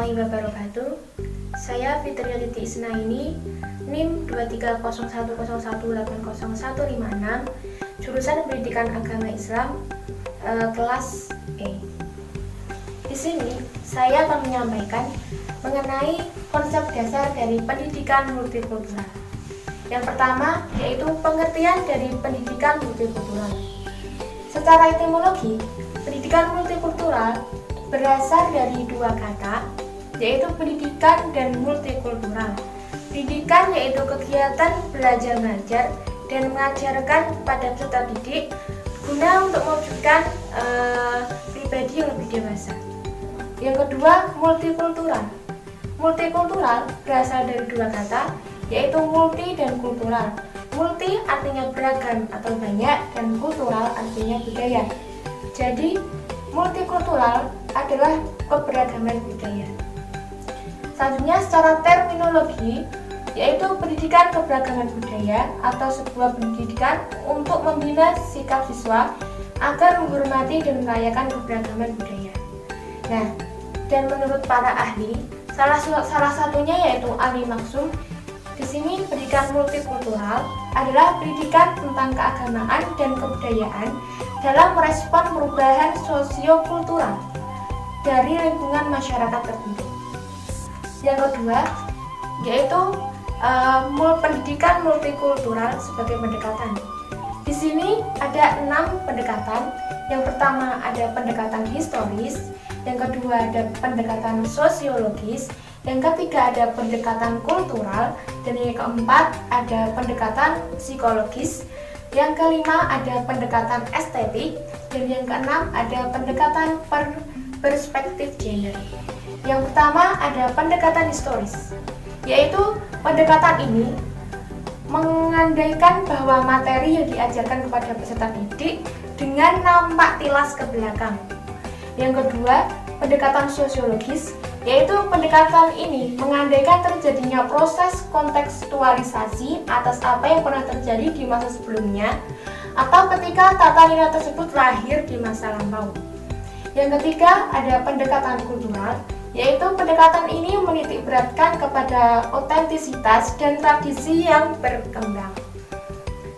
warahmatullahi wabarakatuh. Saya Fitria Liti Isnaini, NIM 230101801056, jurusan Pendidikan Agama Islam, kelas E. Di sini saya akan menyampaikan mengenai konsep dasar dari pendidikan multikultural. Yang pertama yaitu pengertian dari pendidikan multikultural. Secara etimologi, pendidikan multikultural berasal dari dua kata, yaitu pendidikan dan multikultural. Pendidikan yaitu kegiatan belajar mengajar dan mengajarkan pada peserta didik guna untuk mewujudkan pribadi yang lebih dewasa. Yang kedua, multikultural. Multikultural berasal dari dua kata, yaitu multi dan kultural. Multi artinya beragam atau banyak, dan kultural artinya budaya. Jadi, multikultural adalah keberagaman budaya. Selanjutnya, secara terminologi, yaitu pendidikan keberagaman budaya atau sebuah pendidikan untuk membina sikap siswa agar menghormati dan merayakan keberagaman budaya. Nah, dan menurut para ahli, salah satunya yaitu ahli Maksum. Di sini pendidikan multikultural adalah pendidikan tentang keagamaan dan kebudayaan dalam merespon perubahan sosiokultural dari lingkungan masyarakat tertentu. Yang kedua yaitu pendidikan multikultural sebagai pendekatan. Di sini ada 6 pendekatan. Yang pertama ada pendekatan historis, yang kedua ada pendekatan sosiologis, yang ketiga ada pendekatan kultural, dan yang keempat ada pendekatan psikologis, yang kelima ada pendekatan estetik, dan yang keenam ada pendekatan perspektif gender. Yang pertama ada pendekatan historis, yaitu pendekatan ini mengandaikan bahwa materi yang diajarkan kepada peserta didik dengan nampak tilas ke belakang. Yang kedua, pendekatan sosiologis, yaitu pendekatan ini mengandaikan terjadinya proses kontekstualisasi atas apa yang pernah terjadi di masa sebelumnya atau ketika tata nilai tersebut lahir di masa lampau. Yang ketiga, ada pendekatan kultural, yaitu pendekatan ini menitik beratkan kepada otentisitas dan tradisi yang berkembang.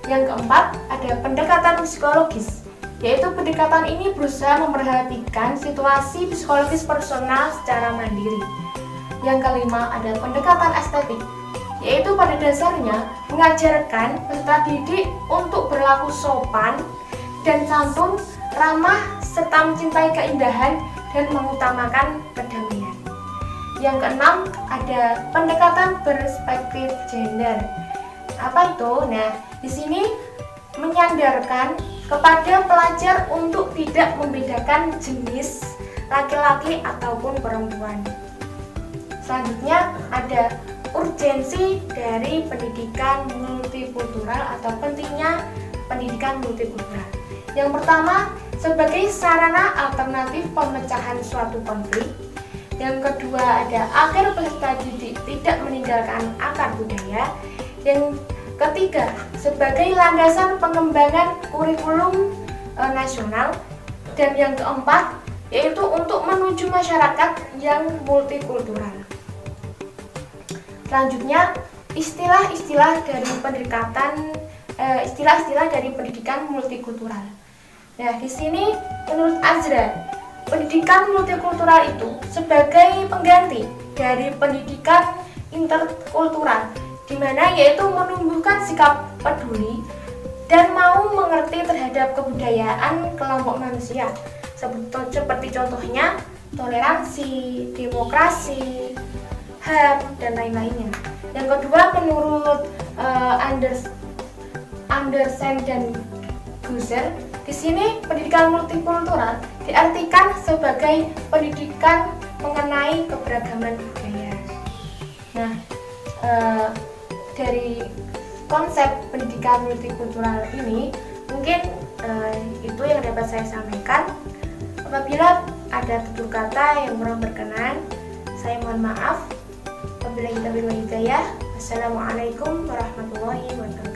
Yang keempat, ada pendekatan psikologis, yaitu pendekatan ini berusaha memperhatikan situasi psikologis personal secara mandiri. Yang kelima, ada pendekatan estetik, yaitu pada dasarnya mengajarkan peserta didik untuk berlaku sopan dan santun, ramah, serta mencintai keindahan dan mengutamakan kedamaian. Yang keenam, ada pendekatan perspektif gender. Apa itu? Nah, di sini menyandarkan kepada pelajar untuk tidak membedakan jenis laki-laki ataupun perempuan. Selanjutnya ada urgensi dari pendidikan multikultural atau pentingnya pendidikan multikultural. Yang pertama, sebagai sarana alternatif pemecahan suatu konflik. Yang kedua ada agar peserta didik tidak meninggalkan akar budaya. Yang ketiga, sebagai landasan pengembangan kurikulum nasional. Dan yang keempat, yaitu untuk menuju masyarakat yang multikultural. Selanjutnya, istilah-istilah dari pendidikan multikultural. Nah, di sini menurut Azra, pendidikan multikultural itu sebagai pengganti dari pendidikan interkultural, di mana yaitu menumbuhkan sikap peduli dan mau mengerti terhadap kebudayaan kelompok manusia, seperti contohnya toleransi, demokrasi, HAM, dan lain-lainnya. Yang kedua, menurut Anderson dan Guzer, di sini pendidikan multikultural diartikan sebagai pendidikan mengenai keberagaman budaya. Nah, dari konsep pendidikan multikultural ini mungkin itu yang dapat saya sampaikan. Apabila ada tutur kata yang kurang berkenan, saya mohon maaf. Wabillahi taufiq wal hidayah. Wassalamualaikum warahmatullahi wabarakatuh.